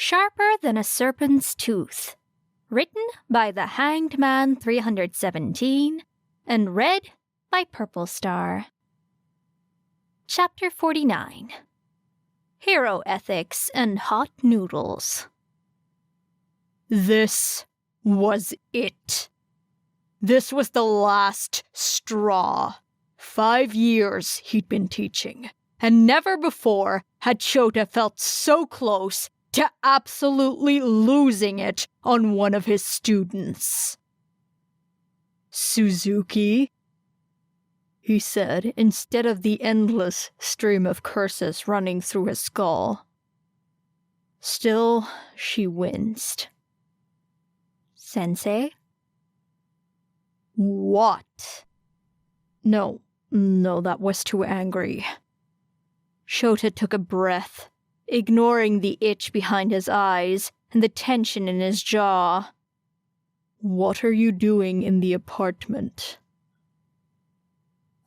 Sharper Than a Serpent's Tooth, written by the Hanged Man 317 and read by Purple Star. Chapter 49. Hero Ethics and Hot Noodles. This was it. This was the last straw. 5 years he'd been teaching, and never before had Shouta felt so close to absolutely losing it on one of his students. "Suzuki," he said, instead of the endless stream of curses running through his skull. Still, she winced. "Sensei?" What? No, that was too angry. Shouta took a breath, ignoring the itch behind his eyes and the tension in his jaw. What are you doing in the apartment?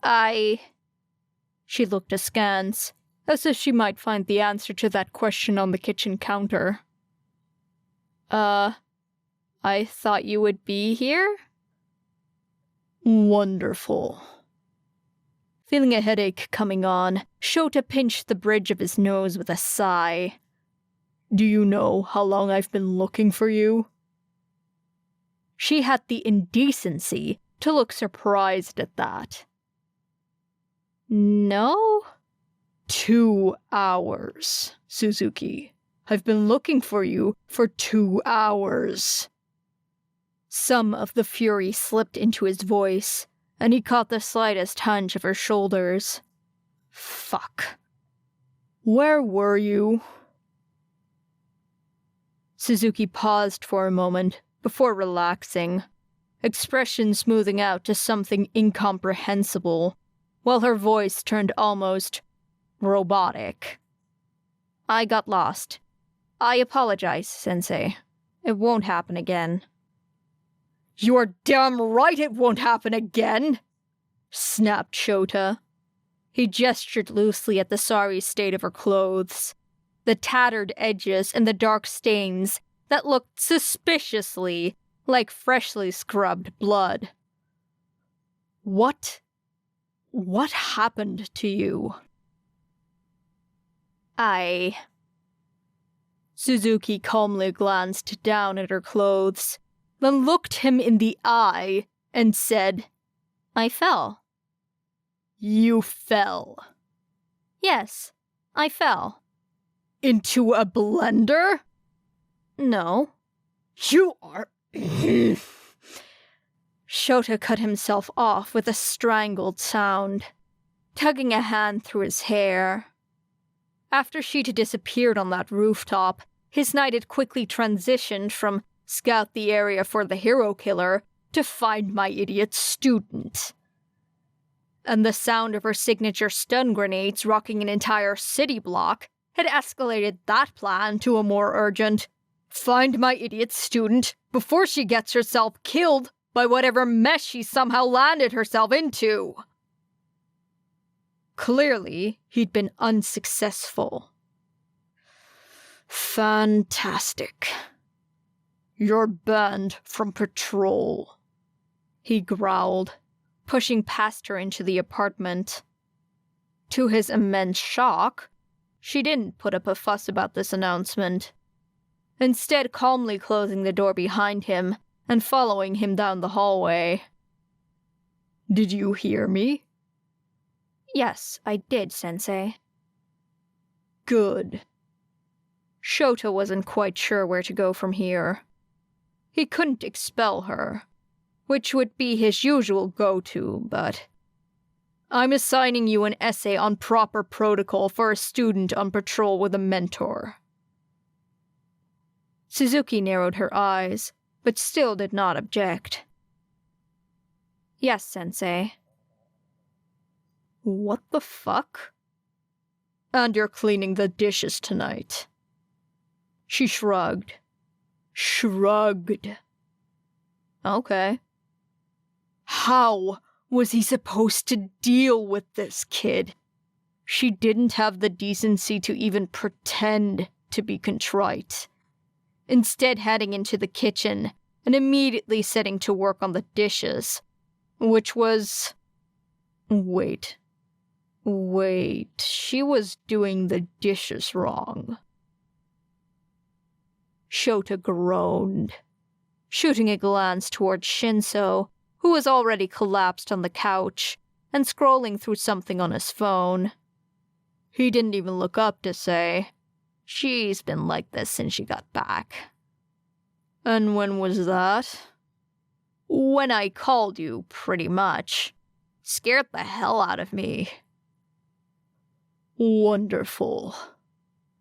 She looked askance, as if she might find the answer to that question on the kitchen counter. I thought you would be here? Wonderful. Feeling a headache coming on, Shouta pinched the bridge of his nose with a sigh. Do you know how long I've been looking for you? She had the indecency to look surprised at that. No? 2 hours, Suzuki. I've been looking for you for 2 hours. Some of the fury slipped into his voice, and he caught the slightest hunch of her shoulders. Fuck. Where were you? Suzuki paused for a moment before relaxing, expression smoothing out to something incomprehensible, while her voice turned almost robotic. I got lost. I apologize, Sensei. It won't happen again. You're damn right it won't happen again, snapped Shouta. He gestured loosely at the sorry state of her clothes, the tattered edges and the dark stains that looked suspiciously like freshly scrubbed blood. What happened to you? Suzuki calmly glanced down at her clothes, then looked him in the eye and said, I fell. You fell? Yes, I fell. Into a blender? No. You are... Shouta cut himself off with a strangled sound, tugging a hand through his hair. After Shouta disappeared on that rooftop, his night had quickly transitioned from scout the area for the hero killer to find my idiot student. And the sound of her signature stun grenades rocking an entire city block had escalated that plan to a more urgent, find my idiot student before she gets herself killed by whatever mess she somehow landed herself into. Clearly, he'd been unsuccessful. Fantastic. You're banned from patrol, he growled, pushing past her into the apartment. To his immense shock, she didn't put up a fuss about this announcement, instead calmly closing the door behind him and following him down the hallway. Did you hear me? Yes, I did, Sensei. Good. Shouta wasn't quite sure where to go from here. He couldn't expel her, which would be his usual go-to, but... I'm assigning you an essay on proper protocol for a student on patrol with a mentor. Suzuki narrowed her eyes, but still did not object. Yes, Sensei. What the fuck? And you're cleaning the dishes tonight. She shrugged. Okay. How was he supposed to deal with this kid? She didn't have the decency to even pretend to be contrite. instead heading into the kitchen and immediately setting to work on the dishes, which was... Wait, she was doing the dishes wrong. Shouta groaned, shooting a glance towards Shinsou, who was already collapsed on the couch and scrolling through something on his phone. He didn't even look up to say, "She's been like this since she got back." "And when was that?" "When I called you, pretty much. Scared the hell out of me." Wonderful.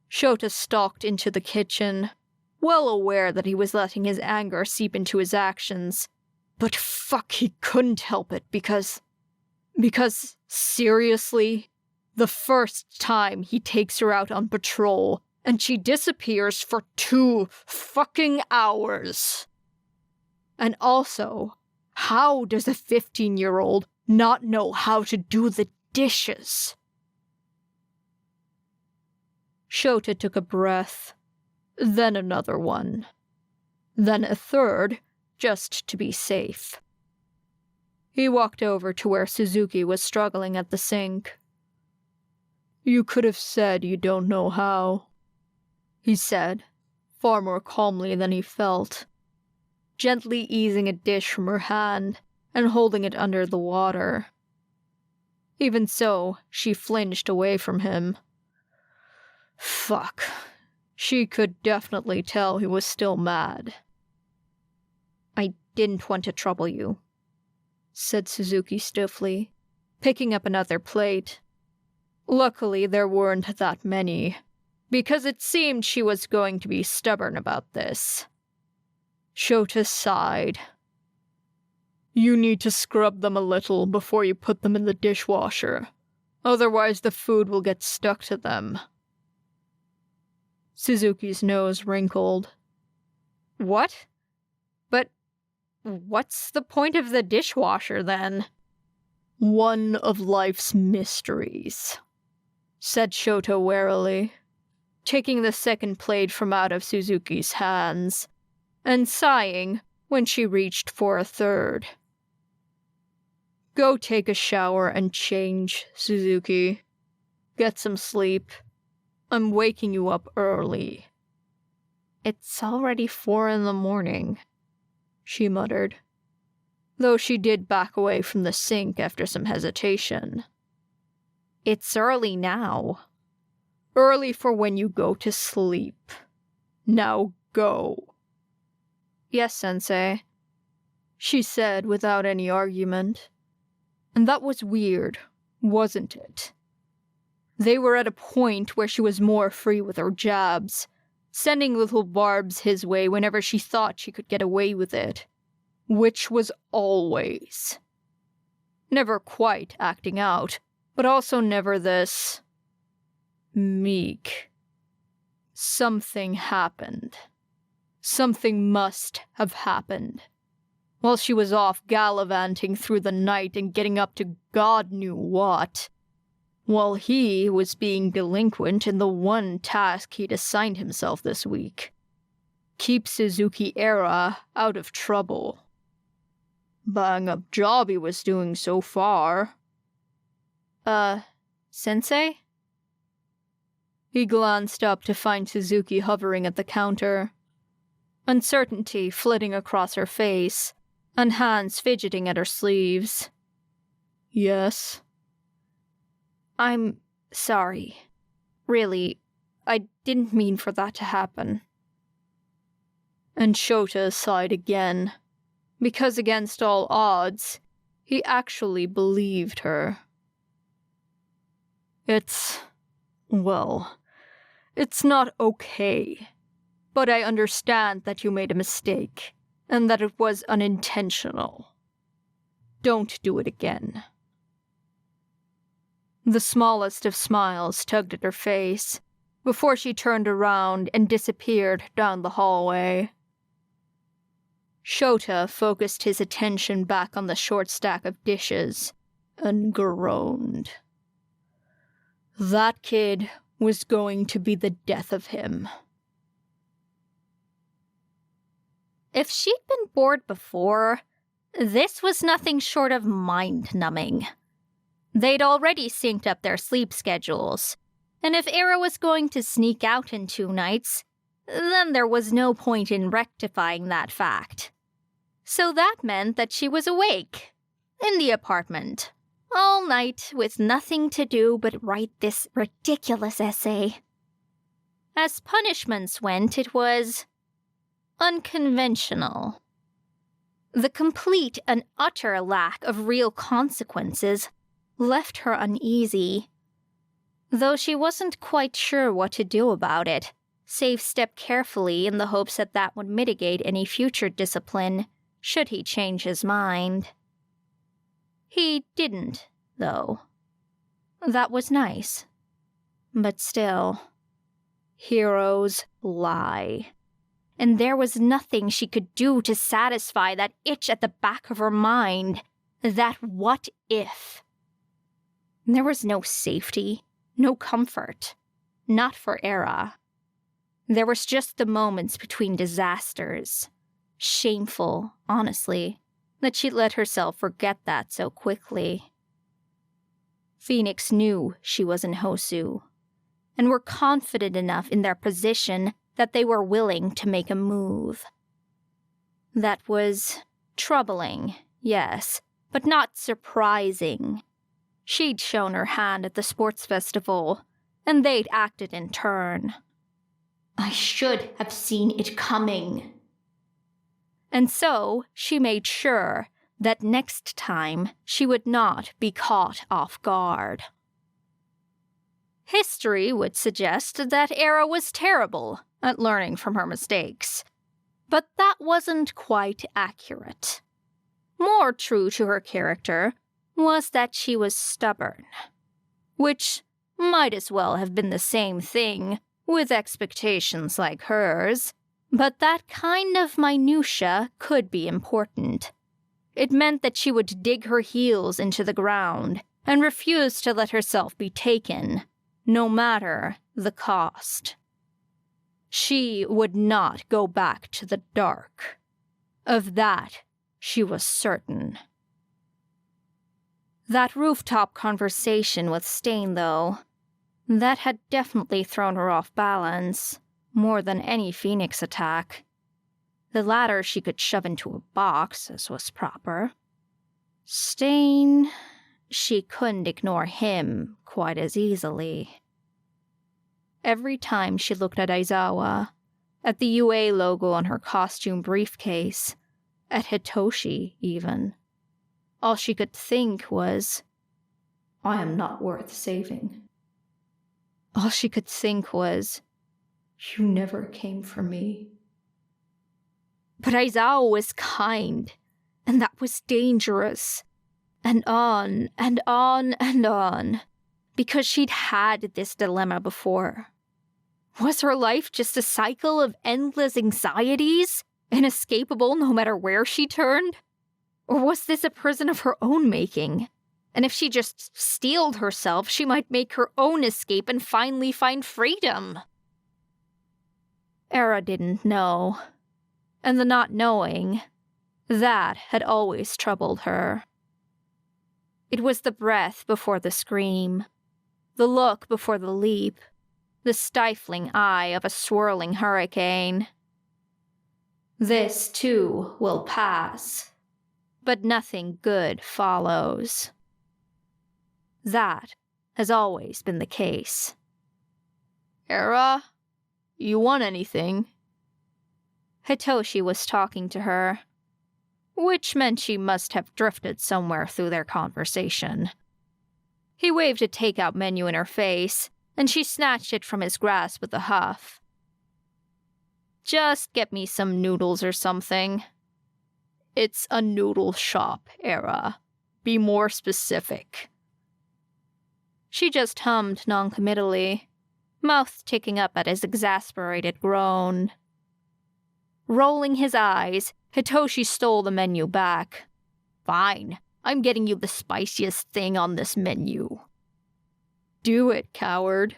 Shouta stalked into the kitchen, well aware that he was letting his anger seep into his actions. But fuck, he couldn't help it because, seriously, the first time he takes her out on patrol and she disappears for 2 fucking hours. And also, how does a 15-year-old not know how to do the dishes? Shouta took a breath, then another one, then a third, just to be safe. He walked over to where Suzuki was struggling at the sink. "You could have said you don't know how," he said, far more calmly than he felt, gently easing a dish from her hand and holding it under the water. Even so, she flinched away from him. Fuck. She could definitely tell he was still mad. "I didn't want to trouble you," said Suzuki stiffly, picking up another plate. Luckily, there weren't that many, because it seemed she was going to be stubborn about this. Shouta sighed. "You need to scrub them a little before you put them in the dishwasher. Otherwise the food will get stuck to them." Suzuki's nose wrinkled. "What? But what's the point of the dishwasher, then?" "One of life's mysteries," said Shouta warily, taking the second plate from out of Suzuki's hands, and sighing when she reached for a third. "Go take a shower and change, Suzuki. Get some sleep. I'm waking you up early." "It's already 4 a.m, she muttered, though she did back away from the sink after some hesitation. "It's early now." "Early for when you go to sleep. Now go." "Yes, sensei," she said without any argument. And that was weird, wasn't it? They were at a point where she was more free with her jabs, sending little barbs his way whenever she thought she could get away with it. Which was always. Never quite acting out, but also never this meek. Something happened. Something must have happened. While she was off gallivanting through the night and getting up to God knew what. While he was being delinquent in the one task he'd assigned himself this week. Keep Suzuki Era out of trouble. Bang up job he was doing so far. Sensei? He glanced up to find Suzuki hovering at the counter. Uncertainty flitting across her face, and hands fidgeting at her sleeves. "Yes?" "I'm sorry. Really, I didn't mean for that to happen." And Shouta sighed again, because against all odds, he actually believed her. It's not okay, but I understand that you made a mistake, and that it was unintentional. Don't do it again." The smallest of smiles tugged at her face, before she turned around and disappeared down the hallway. Shouta focused his attention back on the short stack of dishes, and groaned. That kid was going to be the death of him. If she'd been bored before, this was nothing short of mind-numbing. They'd already synced up their sleep schedules, and if Era was going to sneak out in 2 nights, then there was no point in rectifying that fact. So that meant that she was awake, in the apartment, all night with nothing to do but write this ridiculous essay. As punishments went, it was unconventional. The complete and utter lack of real consequences left her uneasy, though she wasn't quite sure what to do about it, save step carefully in the hopes that that would mitigate any future discipline should he change his mind. He didn't, though. That was nice. But still, heroes lie. And there was nothing she could do to satisfy that itch at the back of her mind, that what if. There was no safety, no comfort, not for Era. There was just the moments between disasters. Shameful, honestly, that she let herself forget that so quickly. Phoenix knew she was in Hosu, and were confident enough in their position that they were willing to make a move. That was troubling, yes, but not surprising. She'd shown her hand at the sports festival, and they'd acted in turn. I should have seen it coming. And so she made sure that next time she would not be caught off guard. History would suggest that Era was terrible at learning from her mistakes, but that wasn't quite accurate. More true to her character was that she was stubborn, which might as well have been the same thing with expectations like hers, but that kind of minutia could be important. It meant that she would dig her heels into the ground and refuse to let herself be taken, no matter the cost. She would not go back to the dark. Of that, she was certain. That rooftop conversation with Stain, though, that had definitely thrown her off balance, more than any Phoenix attack. The latter she could shove into a box, as was proper. Stain, she couldn't ignore him quite as easily. Every time she looked at Aizawa, at the UA logo on her costume briefcase, at Hitoshi even, all she could think was, I am not worth saving. All she could think was, you never came for me. But Aizawa was kind, and that was dangerous. And on, and on, and on. Because she'd had this dilemma before. Was her life just a cycle of endless anxieties, inescapable no matter where she turned? Or was this a prison of her own making? And if she just steeled herself, she might make her own escape and finally find freedom. Era didn't know. And the not knowing, that had always troubled her. It was the breath before the scream, the look before the leap, the stifling eye of a swirling hurricane. This, too, will pass, but nothing good follows. That has always been the case. Era, you want anything? Hitoshi was talking to her, which meant she must have drifted somewhere through their conversation. He waved a takeout menu in her face, and she snatched it from his grasp with a huff. Just get me some noodles or something. It's a noodle shop, Era. Be more specific. She just hummed noncommittally, mouth ticking up at his exasperated groan. Rolling his eyes, Hitoshi stole the menu back. Fine, I'm getting you the spiciest thing on this menu. Do it, coward.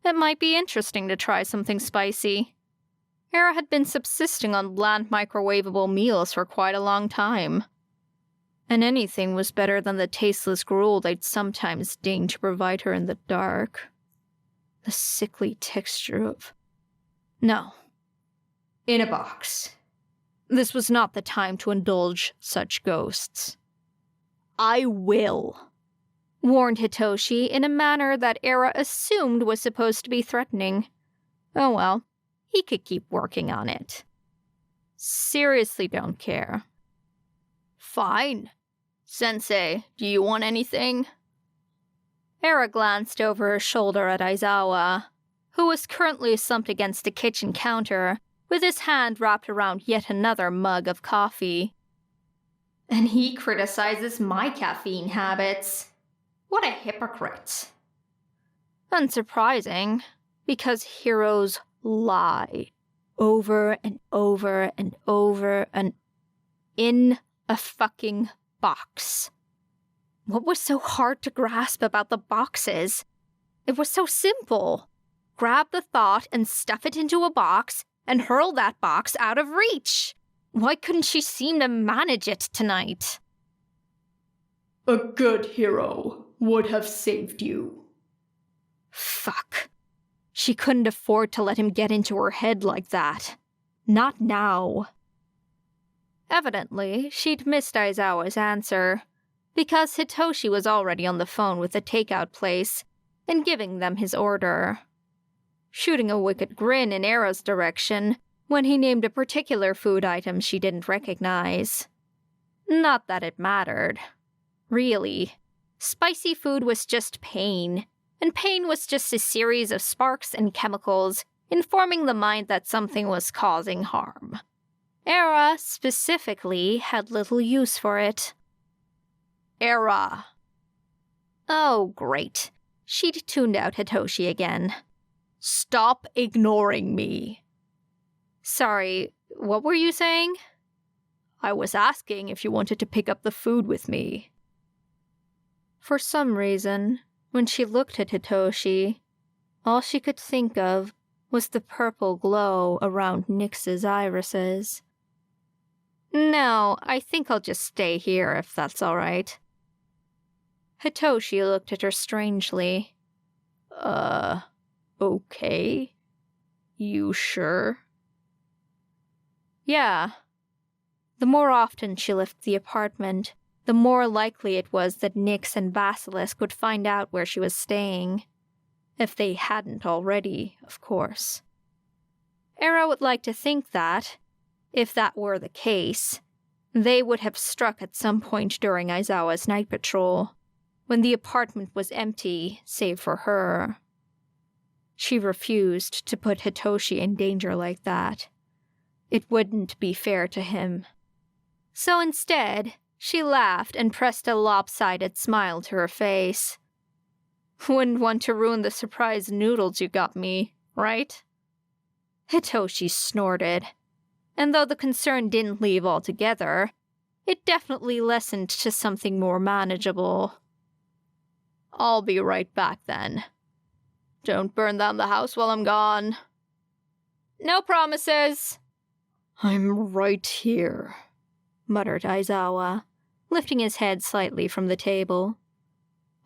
It might be interesting to try something spicy. Era had been subsisting on bland microwavable meals for quite a long time. And anything was better than the tasteless gruel they'd sometimes deign to provide her in the dark. The sickly texture of... No. In a box. This was not the time to indulge such ghosts. I will, warned Hitoshi in a manner that Era assumed was supposed to be threatening. Oh well, he could keep working on it. Seriously don't care. Fine. Sensei, do you want anything? Era glanced over her shoulder at Aizawa, who was currently slumped against the kitchen counter, with his hand wrapped around yet another mug of coffee. And he criticizes my caffeine habits. What a hypocrite. Unsurprising, because heroes lie. Over and over and over and in a fucking box. What was so hard to grasp about the boxes? It was so simple. Grab the thought and stuff it into a box and hurl that box out of reach. Why couldn't she seem to manage it tonight? A good hero would have saved you. Fuck. She couldn't afford to let him get into her head like that. Not now. Evidently, she'd missed Aizawa's answer, because Hitoshi was already on the phone with the takeout place and giving them his order, shooting a wicked grin in Era's direction when he named a particular food item she didn't recognize. Not that it mattered. Really. Spicy food was just pain, and pain was just a series of sparks and chemicals informing the mind that something was causing harm. Era, specifically, had little use for it. Era. Oh, great. She'd tuned out Hitoshi again. Stop ignoring me. Sorry, what were you saying? I was asking if you wanted to pick up the food with me. For some reason, when she looked at Hitoshi, all she could think of was the purple glow around Nyx's irises. No, I think I'll just stay here if that's all right. Hitoshi looked at her strangely. Okay. You sure? Yeah. The more often she left the apartment, the more likely it was that Nyx and Basilisk would find out where she was staying. If they hadn't already, of course. Era would like to think that, if that were the case, they would have struck at some point during Aizawa's night patrol, when the apartment was empty, save for her. She refused to put Hitoshi in danger like that. It wouldn't be fair to him. So instead, she laughed and pressed a lopsided smile to her face. Wouldn't want to ruin the surprise noodles you got me, right? Hitoshi snorted. And though the concern didn't leave altogether, it definitely lessened to something more manageable. I'll be right back then. Don't burn down the house while I'm gone. No promises. I'm right here, muttered Aizawa, lifting his head slightly from the table.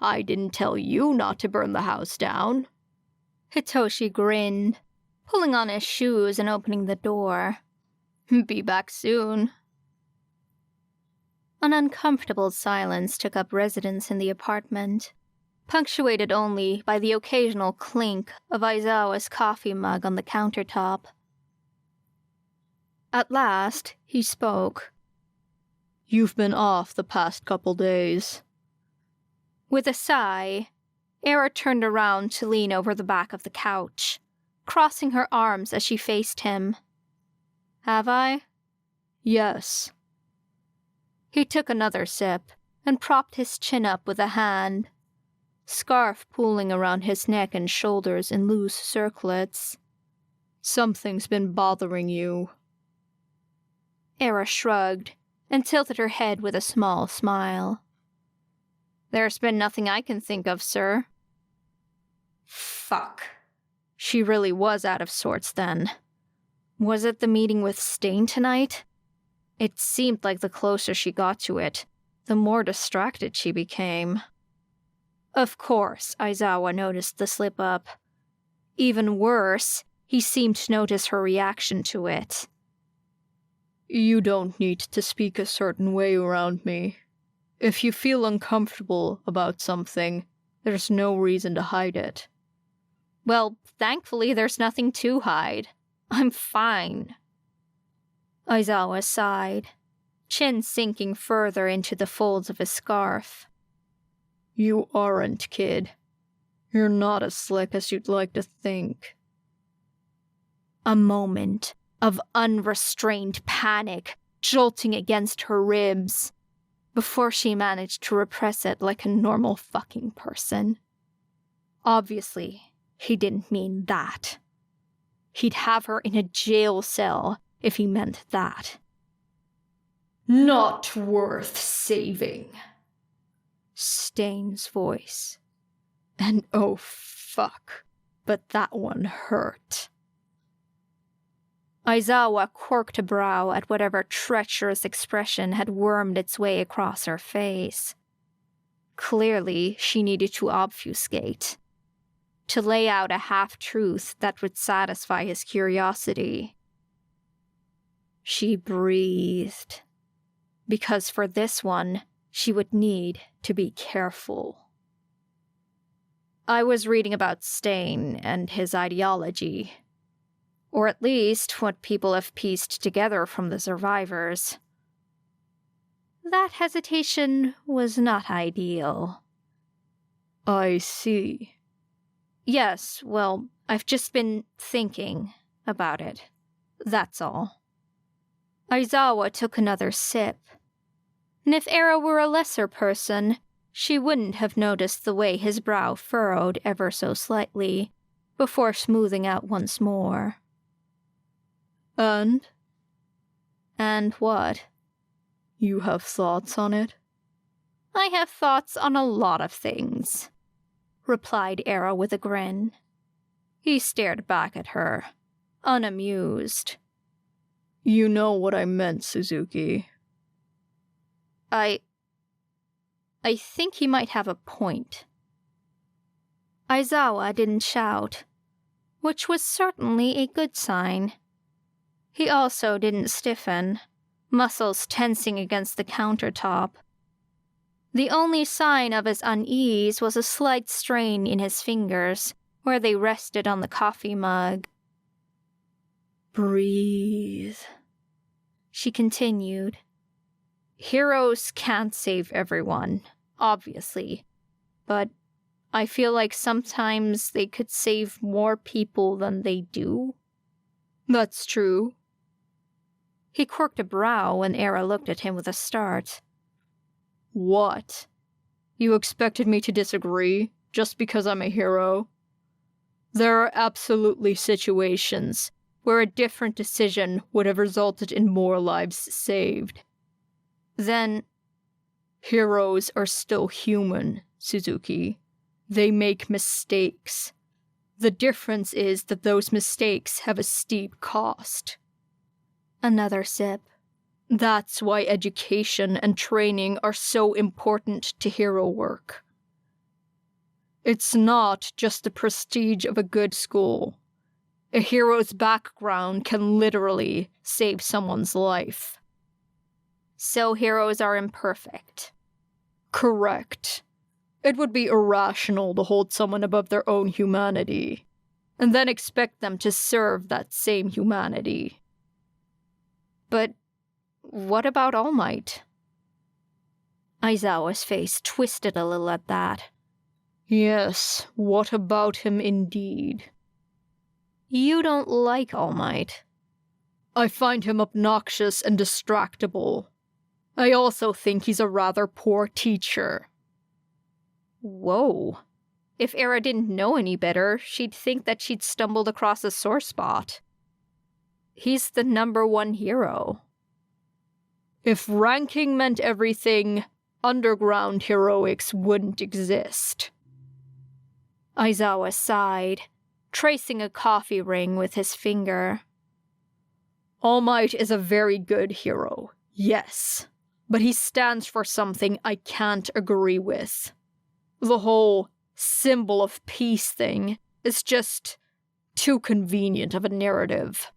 I didn't tell you not to burn the house down. Hitoshi grinned, pulling on his shoes and opening the door. Be back soon. An uncomfortable silence took up residence in the apartment, punctuated only by the occasional clink of Aizawa's coffee mug on the countertop. At last, he spoke. You've been off the past couple days. With a sigh, Era turned around to lean over the back of the couch, crossing her arms as she faced him. Have I? Yes. He took another sip and propped his chin up with a hand, scarf pooling around his neck and shoulders in loose circlets. Something's been bothering you. Era shrugged and tilted her head with a small smile. There's been nothing I can think of, sir. Fuck. She really was out of sorts then. Was it the meeting with Stain tonight? It seemed like the closer she got to it, the more distracted she became. Of course, Aizawa noticed the slip-up. Even worse, he seemed to notice her reaction to it. You don't need to speak a certain way around me. If you feel uncomfortable about something, there's no reason to hide it. Well, thankfully there's nothing to hide. I'm fine. Aizawa sighed, chin sinking further into the folds of his scarf. You aren't, kid. You're not as slick as you'd like to think. A moment of unrestrained panic jolting against her ribs before she managed to repress it like a normal fucking person. Obviously, he didn't mean that. He'd have her in a jail cell if he meant that. Not worth saving. Stain's voice. And oh fuck, but that one hurt. Aizawa quirked a brow at whatever treacherous expression had wormed its way across her face. Clearly, she needed to obfuscate. To lay out a half-truth that would satisfy his curiosity. She breathed. Because for this one, she would need to be careful. I was reading about Stain and his ideology. Or at least what people have pieced together from the survivors. That hesitation was not ideal. I see. Yes, well, I've just been thinking about it. That's all. Aizawa took another sip. And if Era were a lesser person, she wouldn't have noticed the way his brow furrowed ever so slightly, before smoothing out once more. And? And what? You have thoughts on it? I have thoughts on a lot of things, replied Era with a grin. He stared back at her, unamused. You know what I meant, Suzuki. I think he might have a point. Aizawa didn't shout, which was certainly a good sign. He also didn't stiffen, muscles tensing against the countertop. The only sign of his unease was a slight strain in his fingers, where they rested on the coffee mug. Breathe, she continued. Heroes can't save everyone, obviously, but I feel like sometimes they could save more people than they do. That's true. He quirked a brow when Era looked at him with a start. What? You expected me to disagree just because I'm a hero? There are absolutely situations where a different decision would have resulted in more lives saved. Then, heroes are still human, Suzuki. They make mistakes. The difference is that those mistakes have a steep cost. Another sip. That's why education and training are so important to hero work. It's not just the prestige of a good school. A hero's background can literally save someone's life. So heroes are imperfect. Correct. It would be irrational to hold someone above their own humanity, and then expect them to serve that same humanity. But what about All Might? Aizawa's face twisted a little at that. Yes, what about him indeed? You don't like All Might. I find him obnoxious and distractible. I also think he's a rather poor teacher. Whoa. If Era didn't know any better, she'd think that she'd stumbled across a sore spot. He's the #1 hero. If ranking meant everything, underground heroics wouldn't exist. Aizawa sighed, tracing a coffee ring with his finger. All Might is a very good hero, yes. But he stands for something I can't agree with. The whole symbol of peace thing is just too convenient of a narrative.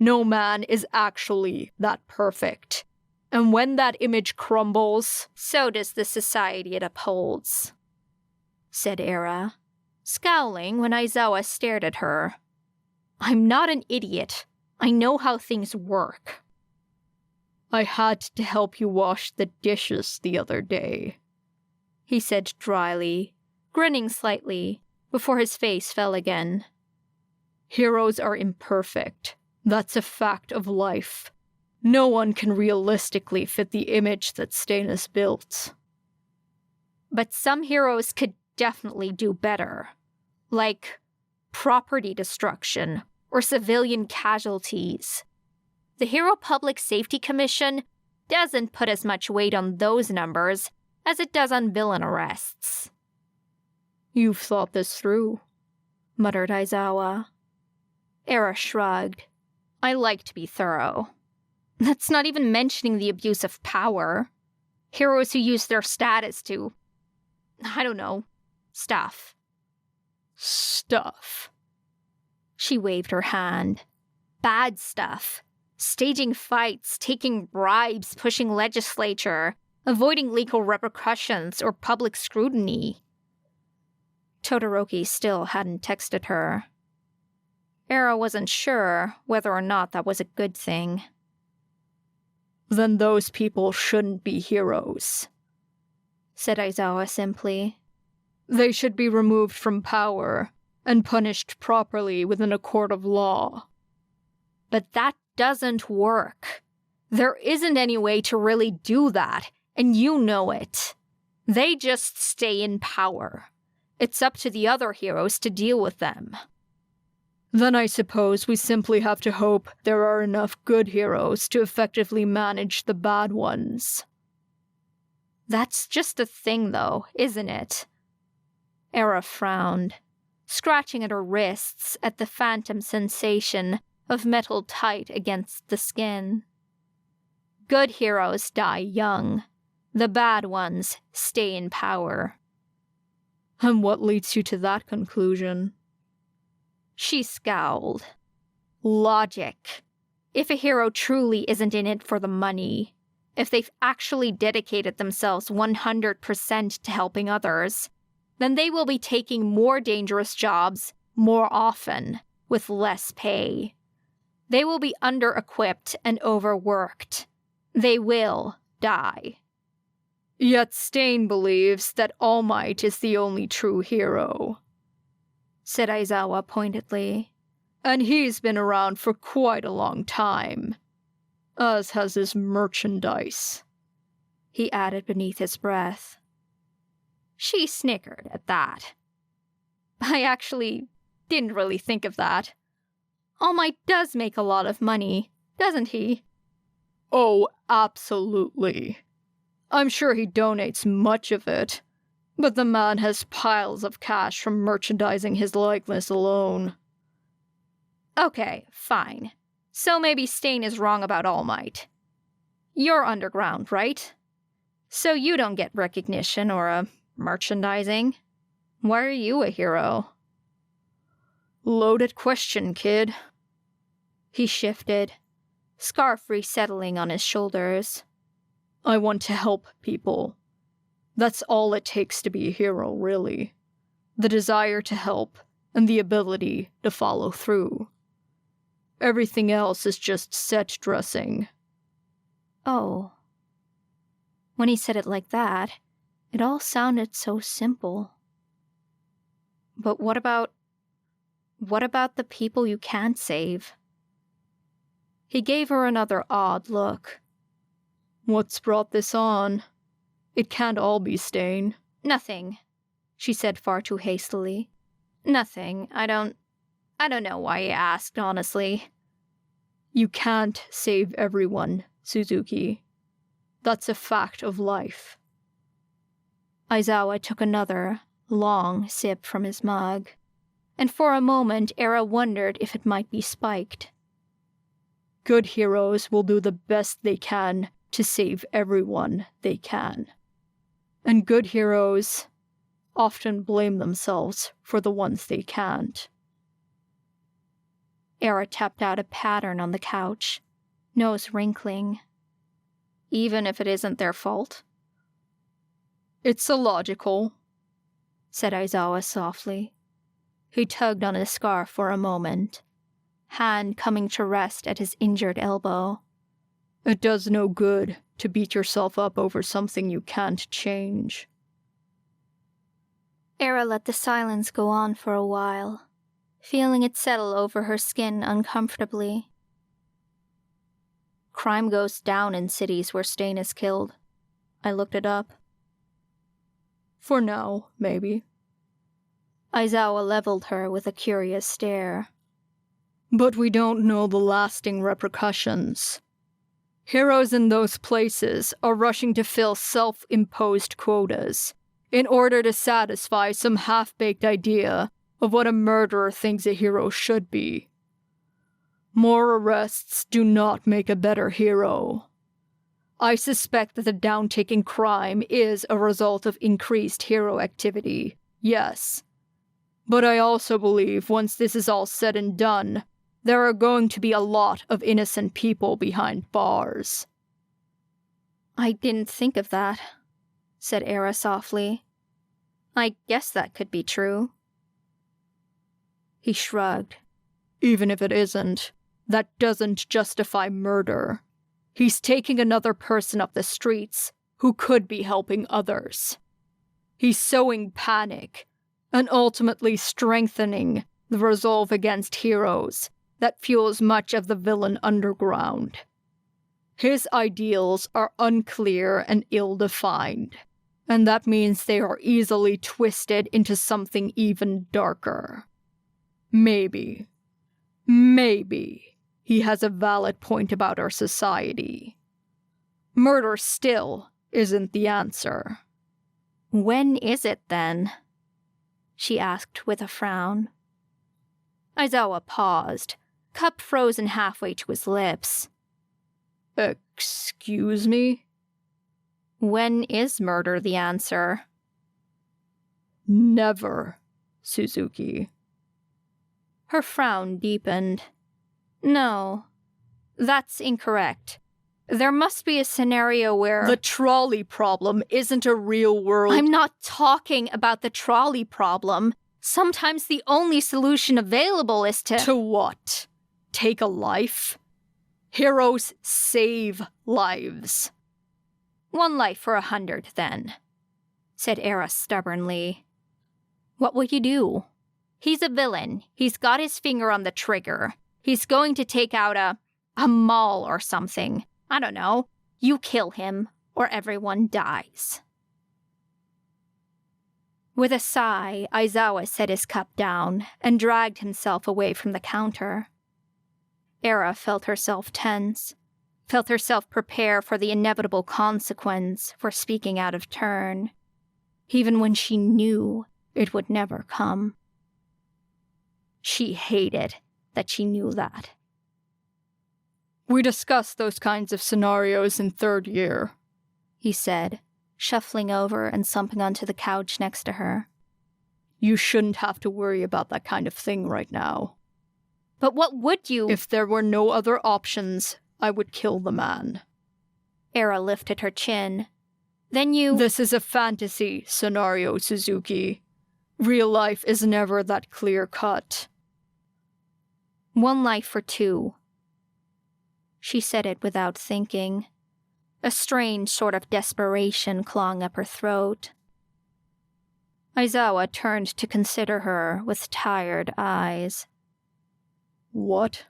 No man is actually that perfect. And when that image crumbles, so does the society it upholds, said Era, scowling when Aizawa stared at her. I'm not an idiot. I know how things work. I had to help you wash the dishes the other day, he said dryly, grinning slightly, before his face fell again. Heroes are imperfect. That's a fact of life. No one can realistically fit the image that Stannis built. But some heroes could definitely do better. Like property destruction or civilian casualties. The Hero Public Safety Commission doesn't put as much weight on those numbers as it does on villain arrests. You've thought this through, muttered Aizawa. Era shrugged. I like to be thorough. That's not even mentioning the abuse of power. Heroes who use their status to, I don't know, stuff. Stuff. She waved her hand. Bad stuff. Staging fights, taking bribes, pushing legislature, avoiding legal repercussions or public scrutiny. Todoroki still hadn't texted her. Era wasn't sure whether or not that was a good thing. Then those people shouldn't be heroes, said Aizawa simply. They should be removed from power and punished properly within a court of law. But that doesn't work. There isn't any way to really do that, and you know it. They just stay in power. It's up to the other heroes to deal with them. Then I suppose we simply have to hope there are enough good heroes to effectively manage the bad ones. That's just the thing, though, isn't it? Era frowned, scratching at her wrists at the phantom sensation of metal tight against the skin. Good heroes die young. The bad ones stay in power. And what leads you to that conclusion? She scowled. Logic. If a hero truly isn't in it for the money, if they've actually dedicated themselves 100% to helping others, then they will be taking more dangerous jobs more often, with less pay. They will be under-equipped and overworked. They will die. Yet Stain believes that All Might is the only true hero, said Aizawa pointedly. And he's been around for quite a long time, as has his merchandise, he added beneath his breath. She snickered at that. I actually didn't really think of that. All Might does make a lot of money, doesn't he? Oh, absolutely. I'm sure he donates much of it, but the man has piles of cash from merchandising his likeness alone. Okay, fine. So maybe Stain is wrong about All Might. You're underground, right? So you don't get recognition or merchandising. Why are you a hero? Loaded question, kid. He shifted, scarf resettling on his shoulders. I want to help people. That's all it takes to be a hero, really. The desire to help and the ability to follow through. Everything else is just set dressing. Oh. When he said it like that, it all sounded so simple. But what about the people you can't save? He gave her another odd look. What's brought this on? It can't all be Stain. Nothing, she said far too hastily. Nothing. I don't know why he asked, honestly. You can't save everyone, Suzuki. That's a fact of life. Aizawa took another, long sip from his mug, and for a moment Era wondered if it might be spiked. good heroes will do the best they can to save everyone they can. And good heroes often blame themselves for the ones they can't. Era tapped out a pattern on the couch, nose wrinkling. Even if it isn't their fault? It's illogical, said Aizawa softly. He tugged on his scarf for a moment, hand coming to rest at his injured elbow. It does no good to beat yourself up over something you can't change. Era let the silence go on for a while, feeling it settle over her skin uncomfortably. Crime goes down in cities where Stain is killed. I looked it up. For now, maybe. Aizawa leveled her with a curious stare. But we don't know the lasting repercussions. Heroes in those places are rushing to fill self-imposed quotas in order to satisfy some half-baked idea of what a murderer thinks a hero should be. More arrests do not make a better hero. I suspect that the downtick in crime is a result of increased hero activity, yes. But I also believe once this is all said and done, there are going to be a lot of innocent people behind bars. I didn't think of that, said Era softly. I guess that could be true. He shrugged. Even if it isn't, that doesn't justify murder. He's taking another person off the streets who could be helping others. He's sowing panic and ultimately strengthening the resolve against heroes that fuels much of the villain underground. His ideals are unclear and ill-defined, and that means they are easily twisted into something even darker. Maybe he has a valid point about our society. Murder still isn't the answer. When is it, then? She asked with a frown. Aizawa paused, cup frozen halfway to his lips. Excuse me? When is murder the answer? Never, Suzuki. Her frown deepened. No, that's incorrect. There must be a scenario where... The trolley problem isn't a real world... I'm not talking about the trolley problem. Sometimes the only solution available is to... To what? Take a life? Heroes save lives. 1 life for 100, then, said Era stubbornly. What will you do? He's a villain. He's got his finger on the trigger. He's going to take out a mall or something. I don't know. You kill him, or everyone dies. With a sigh, Aizawa set his cup down and dragged himself away from the counter. Era felt herself tense, felt herself prepare for the inevitable consequence for speaking out of turn, even when she knew it would never come. She hated that she knew that. We discussed those kinds of scenarios in 3rd year, he said, shuffling over and slumping onto the couch next to her. You shouldn't have to worry about that kind of thing right now. But what would you... If there were no other options, I would kill the man. Era lifted her chin. Then you... This is a fantasy scenario, Suzuki. Real life is never that clear-cut. 1 life for 2. She said it without thinking, a strange sort of desperation clawing up her throat. Aizawa turned to consider her with tired eyes. What?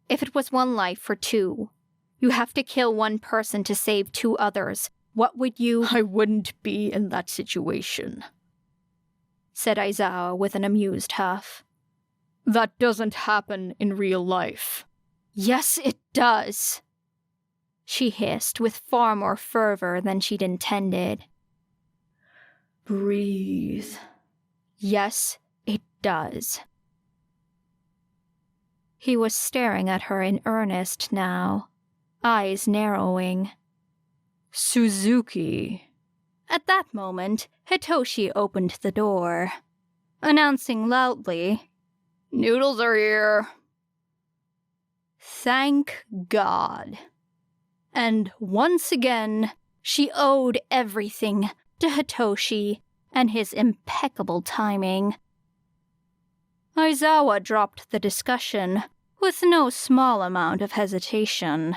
If it was 1 life for 2, you have to kill 1 person to save 2 others. What would you... I wouldn't be in that situation, said Aizawa with an amused huff. That doesn't happen in real life. Yes, it does, she hissed with far more fervor than she'd intended. Breathe. Yes, it does. He was staring at her in earnest now, eyes narrowing. Suzuki. At that moment, Hitoshi opened the door, announcing loudly, Noodles are here. Thank God. And once again, she owed everything to Hitoshi and his impeccable timing. Aizawa dropped the discussion with no small amount of hesitation.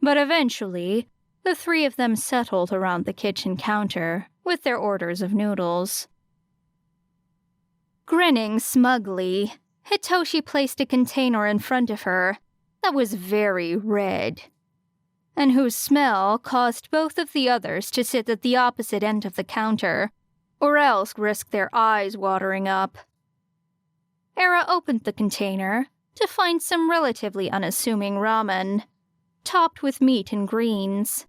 But eventually, the three of them settled around the kitchen counter with their orders of noodles. Grinning smugly, Hitoshi placed a container in front of her that was very red, and whose smell caused both of the others to sit at the opposite end of the counter, or else risk their eyes watering up. Era opened the container to find some relatively unassuming ramen, topped with meat and greens.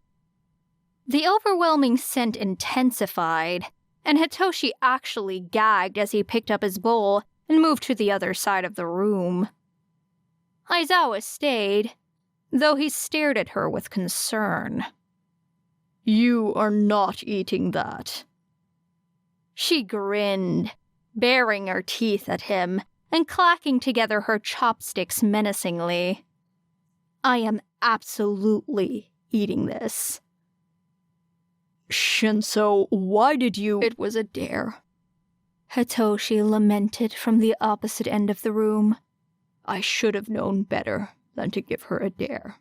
The overwhelming scent intensified, and Hitoshi actually gagged as he picked up his bowl and moved to the other side of the room. Aizawa stayed, though he stared at her with concern. You are not eating that. She grinned, baring her teeth at him and clacking together her chopsticks menacingly. I am absolutely eating this. Shinsou, why did you— It was a dare. Hitoshi lamented from the opposite end of the room. I should have known better than to give her a dare.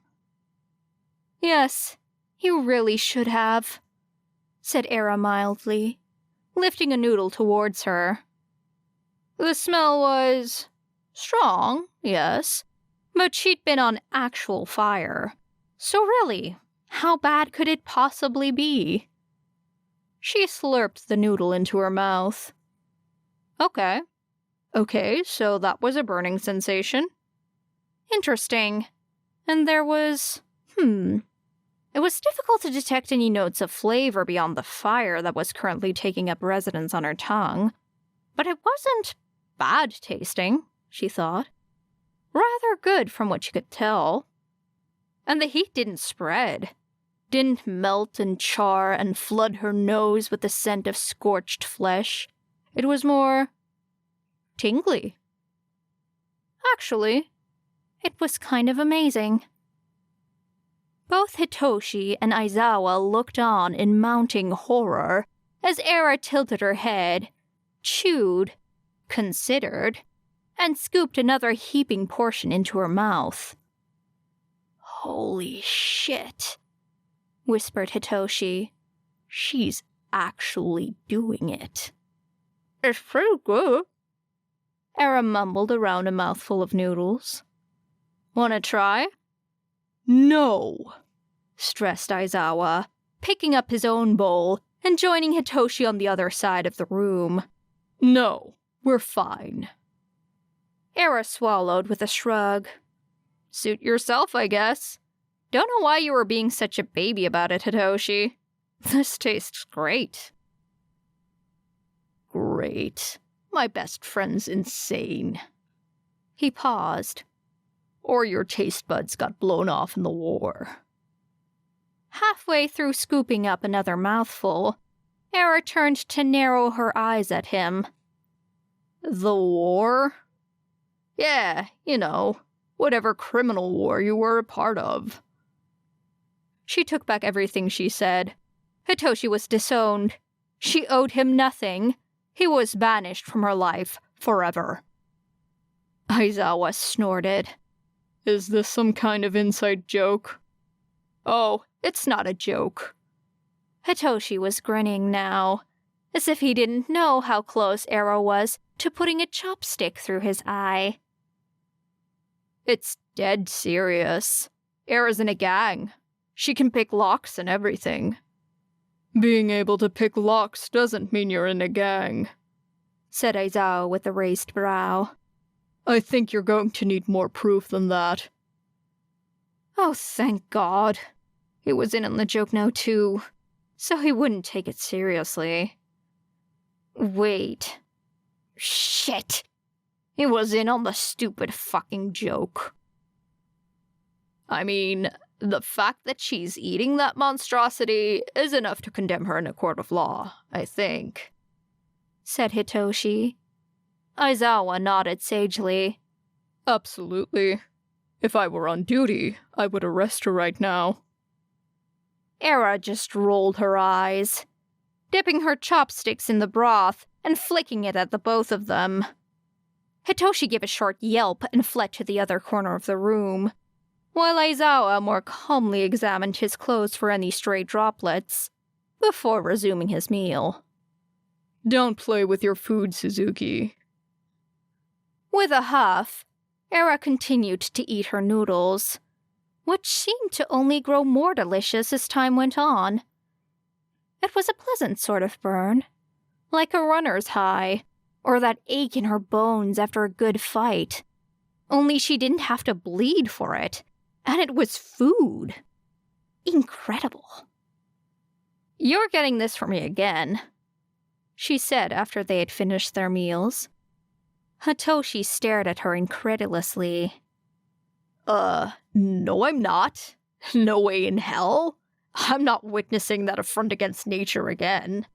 Yes, you really should have, said Era mildly, lifting a noodle towards her. The smell was strong, yes, but she'd been on actual fire. So really, how bad could it possibly be? She slurped the noodle into her mouth. Okay, so that was a burning sensation. Interesting. And there was, It was difficult to detect any notes of flavor beyond the fire that was currently taking up residence on her tongue. But it wasn't bad tasting, she thought. Rather good from what she could tell. And the heat didn't spread. Didn't melt and char and flood her nose with the scent of scorched flesh. It was more tingly. Actually, it was kind of amazing. Both Hitoshi and Aizawa looked on in mounting horror as Era tilted her head, chewed, considered, and scooped another heaping portion into her mouth. Holy shit, whispered Hitoshi. She's actually doing it. It's pretty good. Era mumbled around a mouthful of noodles. Wanna try? No, stressed Aizawa, picking up his own bowl and joining Hitoshi on the other side of the room. No, we're fine. Era swallowed with a shrug. Suit yourself, I guess. Don't know why you were being such a baby about it, Hitoshi. This tastes great. Great. My best friend's insane. He paused. Or your taste buds got blown off in the war. Halfway through scooping up another mouthful, Era turned to narrow her eyes at him. The war? Yeah, you know, whatever criminal war you were a part of. She took back everything she said. Hitoshi was disowned. She owed him nothing. He was banished from her life forever. Aizawa snorted. Is this some kind of inside joke? Oh, it's not a joke. Hitoshi was grinning now, as if he didn't know how close Era was to putting a chopstick through his eye. It's dead serious. Era's in a gang. She can pick locks and everything. Being able to pick locks doesn't mean you're in a gang, said Aizawa with a raised brow. I think you're going to need more proof than that. Oh, thank God. He was in on the joke now, too, so he wouldn't take it seriously. Wait. Shit. He was in on the stupid fucking joke. I mean, the fact that she's eating that monstrosity is enough to condemn her in a court of law, I think," said Hitoshi. Aizawa nodded sagely. "Absolutely. If I were on duty, I would arrest her right now." Era just rolled her eyes, dipping her chopsticks in the broth and flicking it at the both of them. Hitoshi gave a short yelp and fled to the other corner of the room, while Aizawa more calmly examined his clothes for any stray droplets, before resuming his meal. "Don't play with your food, Suzuki." With a huff, Era continued to eat her noodles, which seemed to only grow more delicious as time went on. It was a pleasant sort of burn, like a runner's high, or that ache in her bones after a good fight. Only she didn't have to bleed for it, and it was food. Incredible. "You're getting this for me again," she said after they had finished their meals. Hitoshi stared at her incredulously. No I'm not. No way in hell. I'm not witnessing that affront against nature again."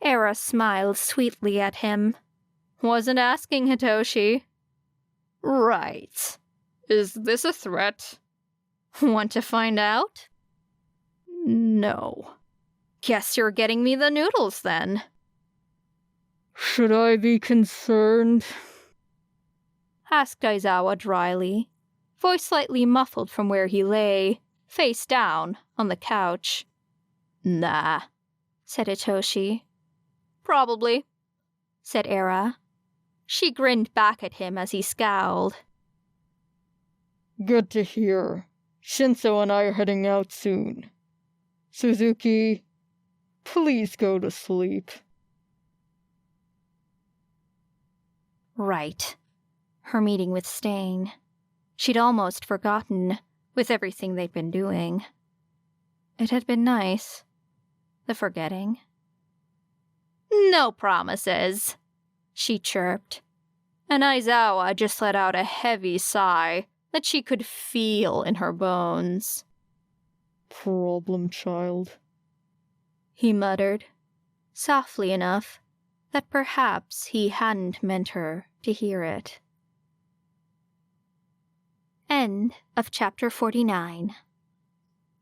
Era smiled sweetly at him. "Wasn't asking, Hitoshi." "Right. Is this a threat?" "Want to find out?" "No. Guess you're getting me the noodles, then." "Should I be concerned?" asked Aizawa dryly, voice slightly muffled from where he lay, face down, on the couch. "Nah," said Hitoshi. "Probably," said Era. She grinned back at him as he scowled. "Good to hear. Shinsou and I are heading out soon. Suzuki, please go to sleep." Right. Her meeting with Stain. She'd almost forgotten, with everything they'd been doing. It had been nice, the forgetting. "No promises," she chirped, and Aizawa just let out a heavy sigh that she could feel in her bones. "Problem child," he muttered, softly enough that perhaps he hadn't meant her to hear it. End of chapter 49.